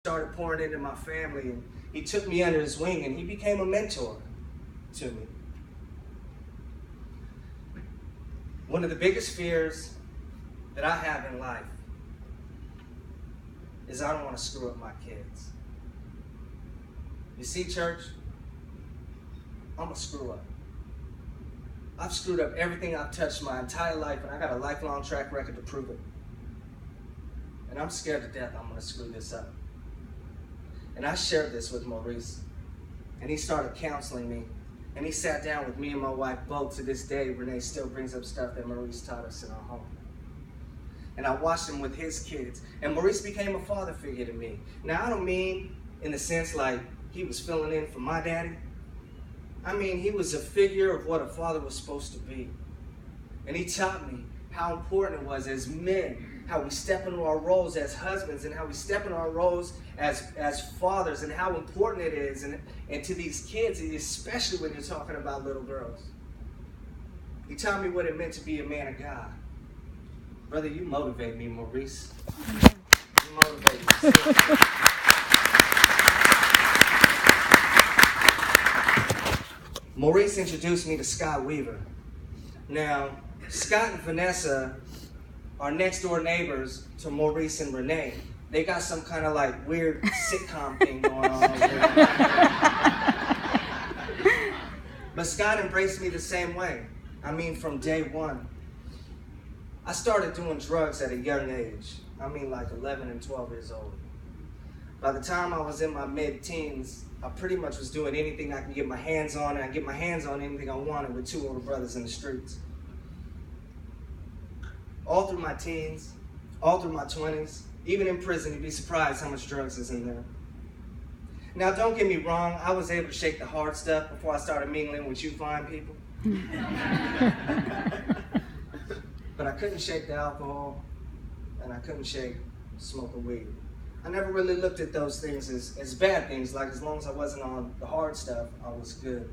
started pouring into my family, and he took me under his wing, and he became a mentor to me. One of the biggest fears that I have in life is I don't want to screw up my kids. You see, church, I'm a screw up. I've screwed up everything I've touched my entire life, and I got a lifelong track record to prove it. And I'm scared to death I'm going to screw this up. And I shared this with Maurice, and he started counseling me. And he sat down with me and my wife both. To this day, Renee still brings up stuff that Maurice taught us in our home. And I watched him with his kids. And Maurice became a father figure to me. Now, I don't mean in the sense like he was filling in for my daddy. I mean, he was a figure of what a father was supposed to be. And he taught me how important it was as men, how we step into our roles as husbands, and how we step into our roles as fathers, and how important it is, and to these kids, especially when you're talking about little girls. He taught me what it meant to be a man of God. Brother, you motivate me, Maurice. You motivate me. Maurice introduced me to Scott Weaver. Now, Scott and Vanessa are next door neighbors to Maurice and Renee. They got some kind of like weird sitcom thing going on over there. But Scott embraced me the same way. I mean, from day one. I started doing drugs at a young age. I mean, like 11 and 12 years old. By the time I was in my mid-teens, I pretty much was doing anything I could get my hands on, and I get my hands on anything I wanted with two older brothers in the streets. All through my teens, all through my 20s, even in prison, you'd be surprised how much drugs is in there. Now, don't get me wrong, I was able to shake the hard stuff before I started mingling with you fine people. But I couldn't shake the alcohol, and I couldn't shake smoking weed. I never really looked at those things as bad things, like as long as I wasn't on the hard stuff, I was good.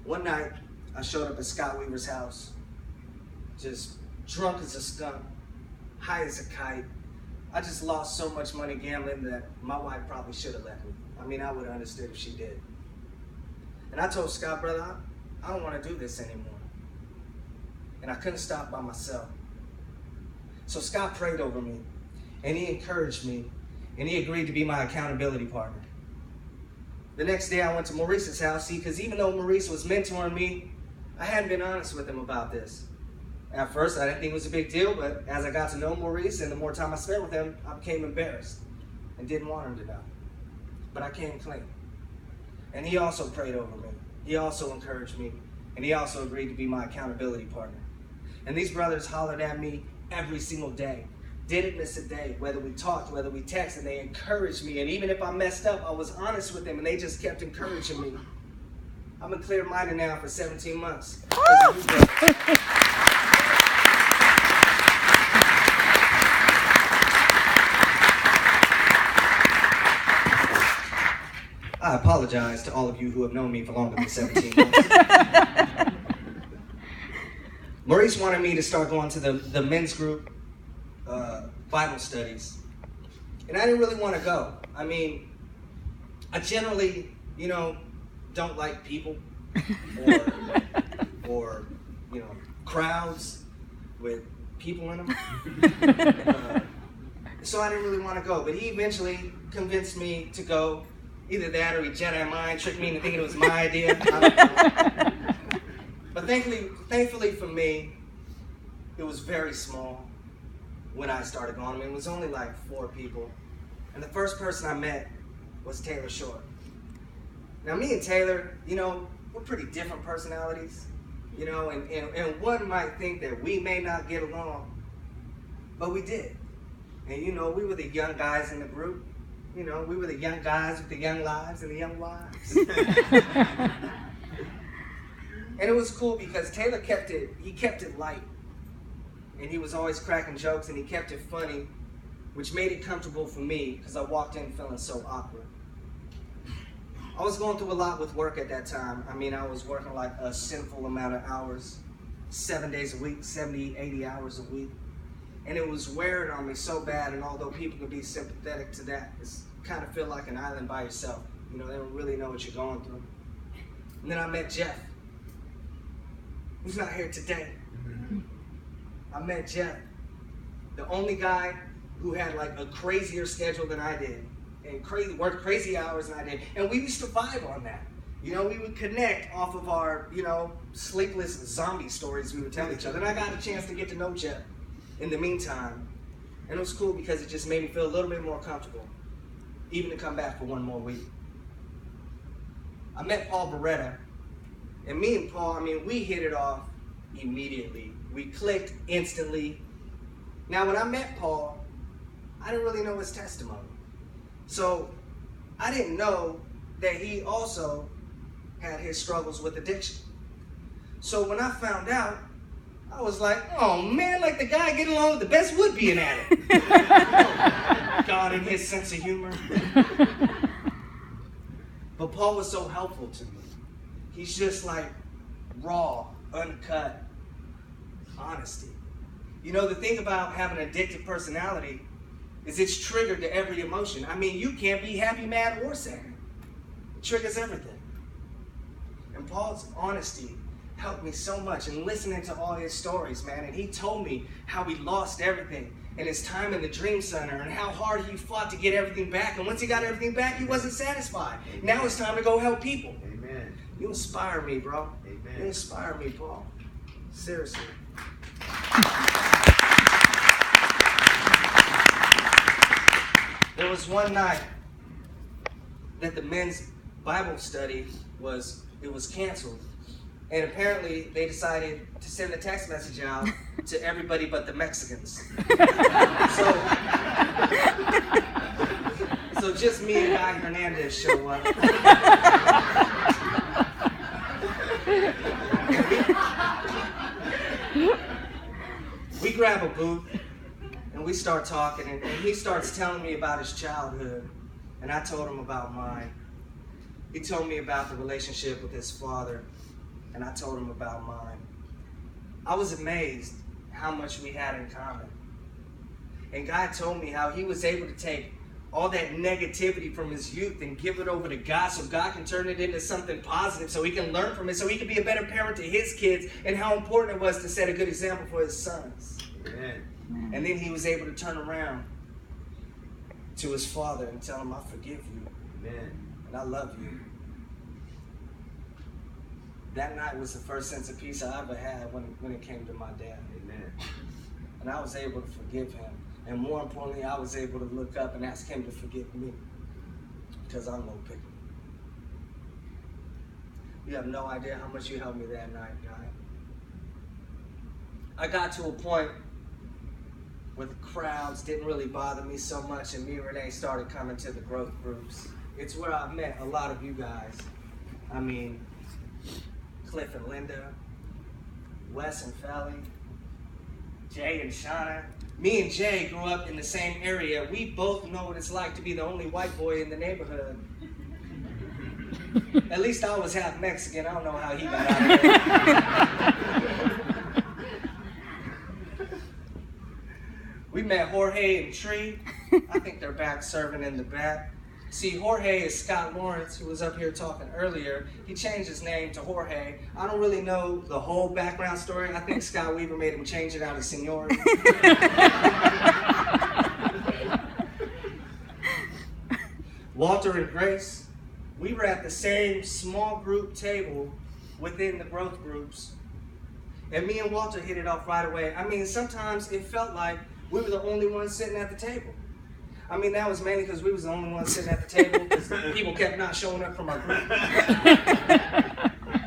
One night, I showed up at Scott Weaver's house, just drunk as a skunk, high as a kite. I just lost so much money gambling that my wife probably should have left me. I mean, I would have understood if she did. And I told Scott, brother, I don't want to do this anymore. And I couldn't stop by myself. So Scott prayed over me, and he encouraged me, and he agreed to be my accountability partner. The next day I went to Maurice's house, because even though Maurice was mentoring me, I hadn't been honest with him about this. At first, I didn't think it was a big deal, but as I got to know Maurice and the more time I spent with him, I became embarrassed and didn't want him to know. But I came clean. And he also prayed over me. He also encouraged me, and he also agreed to be my accountability partner. And these brothers hollered at me every single day. Didn't miss a day, whether we talked, whether we texted, and they encouraged me. And even if I messed up, I was honest with them, and they just kept encouraging me. I've been clear-minded now for 17 months. I apologize to all of you who have known me for longer than 17 months. Maurice wanted me to start going to the men's group Bible studies. And I didn't really want to go. I mean, I generally, don't like people or crowds with people in them. So I didn't really want to go. But he eventually convinced me to go. Either that or he Jedi mind tricked me into thinking it was my idea. I don't know. But thankfully for me, it was very small when I started going. I mean, it was only like 4 people. And the first person I met was Taylor Short. Now, me and Taylor, we're pretty different personalities. And one might think that we may not get along, but we did. And, we were the young guys in the group. We were the young guys with the young lives and the young wives. And it was cool because Taylor kept it light. And he was always cracking jokes, and he kept it funny, which made it comfortable for me because I walked in feeling so awkward. I was going through a lot with work at that time. I mean, I was working like a sinful amount of hours, 7 days a week, 70, 80 hours a week. And it was wearing on me so bad, and although people can be sympathetic to that, it's kind of feel like an island by yourself. You know, they don't really know what you're going through. And then I met Jeff, who's not here today. I met Jeff, the only guy who had like a crazier schedule than I did, and worked crazy hours than I did. And we used to vibe on that. You know, we would connect off of our, you know, sleepless zombie stories we would tell each other. And I got a chance to get to know Jeff in the meantime. And it was cool because it just made me feel a little bit more comfortable, even to come back for one more week. I met Paul Beretta, and me and Paul, I mean, we hit it off immediately. We clicked instantly. Now, when I met Paul, I didn't really know his testimony. So I didn't know that he also had his struggles with addiction. So when I found out, I was like, oh man, like the guy getting along with the best would be an addict. God and his sense of humor. But Paul was so helpful to me. He's just like raw, uncut honesty. You know, the thing about having an addictive personality is it's triggered to every emotion. I mean, you can't be happy, mad, or sad. It triggers everything. And Paul's honesty helped me so much, and listening to all his stories, man. And he told me how he lost everything and his time in the Dream Center and how hard he fought to get everything back. And once he got everything back, he wasn't satisfied. Amen. Now it's time to go help people. Amen. You inspire me, bro. Amen. You inspire me, Paul. Seriously. There was one night that the men's Bible study was canceled. And apparently they decided to send a text message out to everybody but the Mexicans. So just me and Guy Hernandez show up. We grab a booth and we start talking, and he starts telling me about his childhood, and I told him about mine. He told me about the relationship with his father, and I told him about mine. I was amazed how much we had in common. And God told me how he was able to take all that negativity from his youth and give it over to God so God can turn it into something positive, so he can learn from it, so he can be a better parent to his kids, and how important it was to set a good example for his sons. Amen. And then he was able to turn around to his father and tell him, I forgive you. Amen. And I love you. That night was the first sense of peace I ever had when it came to my dad. Amen. And I was able to forgive him. And more importantly, I was able to look up and ask him to forgive me. Because I'm no picky. You have no idea how much you helped me that night, guy. I got to a point where the crowds didn't really bother me so much, and me and Renee started coming to the growth groups. It's where I've met a lot of you guys. I mean, Cliff and Linda, Wes and Felly, Jay and Shauna. Me and Jay grew up in the same area. We both know what it's like to be the only white boy in the neighborhood. At least I was half Mexican. I don't know how he got out of there. We met Jorge and Tree. I think they're back serving in the back. See, Jorge is Scott Lawrence, who was up here talking earlier. He changed his name to Jorge. I don't really know the whole background story. I think Scott Weaver made him change it out of seniority. Walter and Grace, we were at the same small group table within the growth groups. And me and Walter hit it off right away. I mean, sometimes it felt like we were the only ones sitting at the table. I mean, that was mainly because we was the only ones sitting at the table because people kept not showing up from our group.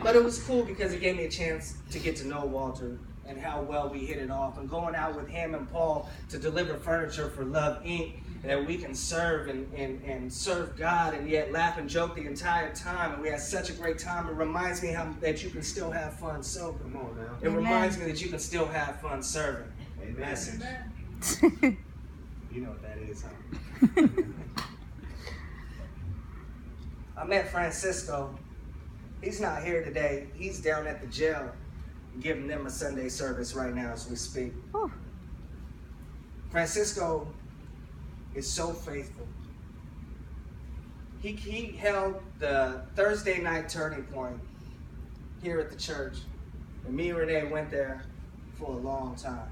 But it was cool because it gave me a chance to get to know Walter and how well we hit it off. And going out with him and Paul to deliver furniture for Love Inc. that we can serve and serve God and yet laugh and joke the entire time. And we had such a great time. It reminds me that you can still have fun sober. Come on now. It reminds me that you can still have fun serving. Amen. Message. You know what that is, huh? I met Francisco. He's not here today. He's down at the jail giving them a Sunday service right now as we speak. Oh. Francisco is so faithful. He held the Thursday night turning point here at the church. And me and Renee went there for a long time.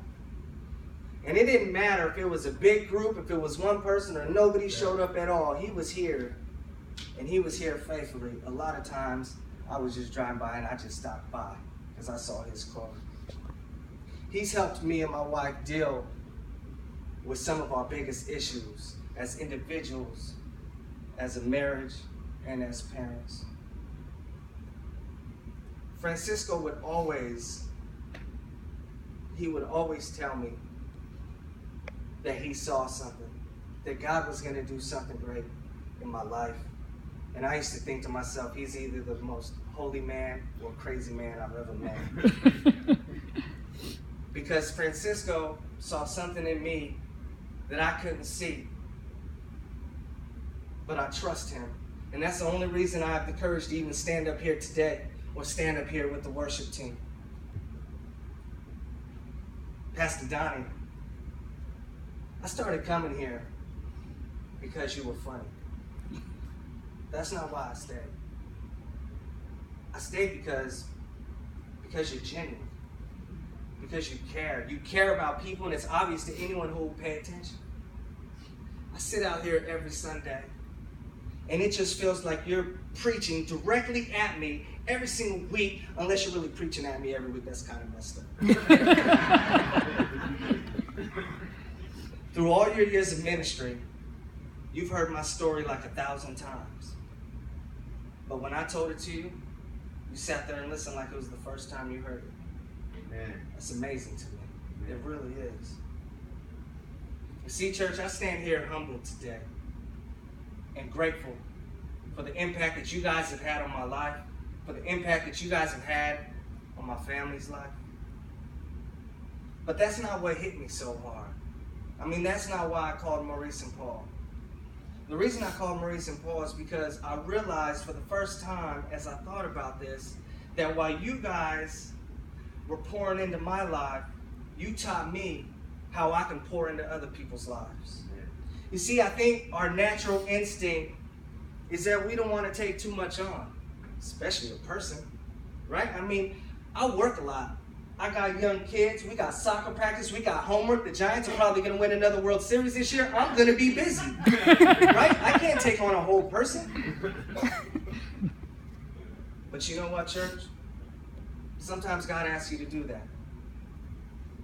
And it didn't matter if it was a big group, if it was one person or nobody showed up at all. He was here, and he was here faithfully. A lot of times I was just driving by and I just stopped by because I saw his car. He's helped me and my wife deal with some of our biggest issues as individuals, as a marriage, and as parents. Francisco would always tell me that he saw something, that God was going to do something great in my life. And I used to think to myself, he's either the most holy man or crazy man I've ever met. Because Francisco saw something in me that I couldn't see. But I trust him. And that's the only reason I have the courage to even stand up here today or stand up here with the worship team. Pastor Donnie, I started coming here because you were funny. That's not why I stayed. I stayed because you're genuine. Because you care. You care about people, and it's obvious to anyone who will pay attention. I sit out here every Sunday, and it just feels like you're preaching directly at me every single week, unless you're really preaching at me every week. That's kind of messed up. Through all your years of ministry, you've heard my story like 1,000 times. But when I told it to you, you sat there and listened like it was the first time you heard it. Amen. That's amazing to me. Amen. It really is. You see, church, I stand here humbled today and grateful for the impact that you guys have had on my life, for the impact that you guys have had on my family's life. But that's not what hit me so hard. I mean, that's not why I called Maurice and Paul. The reason I called Maurice and Paul is because I realized for the first time as I thought about this, that while you guys were pouring into my life, you taught me how I can pour into other people's lives. You see, I think our natural instinct is that we don't want to take too much on, especially a person, right? I mean, I work a lot. I got young kids, we got soccer practice, we got homework. The Giants are probably going to win another World Series this year. I'm going to be busy, right? I can't take on a whole person. But you know what, church? Sometimes God asks you to do that.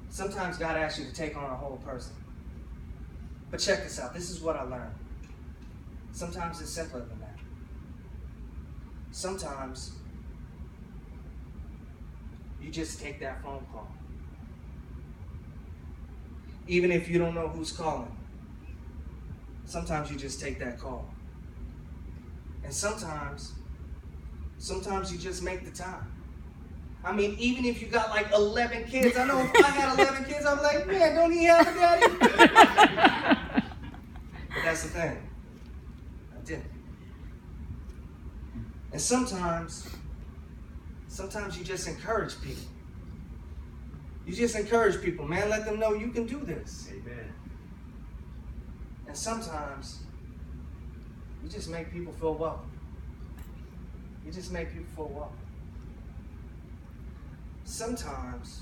Sometimes God asks you to take on a whole person. But check this out. This is what I learned. Sometimes it's simpler than that. Sometimes you just take that phone call. Even if you don't know who's calling. Sometimes you just take that call. And sometimes you just make the time. I mean, even if you got like 11 kids, I know if I had 11 kids, I'm like, man, don't he have a daddy? But that's the thing. I didn't. And sometimes you just encourage people. You just encourage people, man. Let them know you can do this. Amen. And sometimes you just make people feel welcome. You just make people feel welcome. Sometimes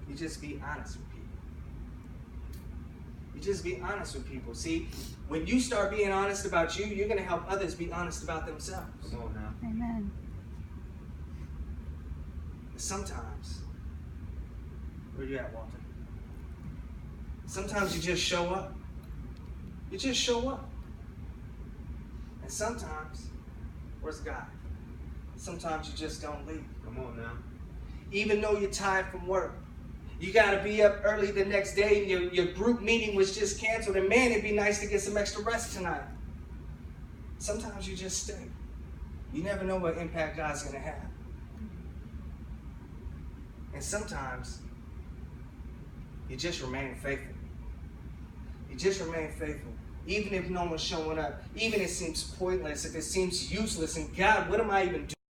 you just be honest with people. You just be honest with people. See, when you start being honest about you, you're going to help others be honest about themselves. Come on now. Amen. Sometimes, where you at, Walter? Sometimes you just show up. You just show up. And sometimes, where's God? Sometimes you just don't leave. Come on now. Even though you're tired from work. You got to be up early the next day and your group meeting was just canceled. And man, it'd be nice to get some extra rest tonight. Sometimes you just stay. You never know what impact God's going to have. And sometimes you just remain faithful. You just remain faithful. Even if no one's showing up. Even if it seems pointless, if it seems useless. And God, what am I even doing?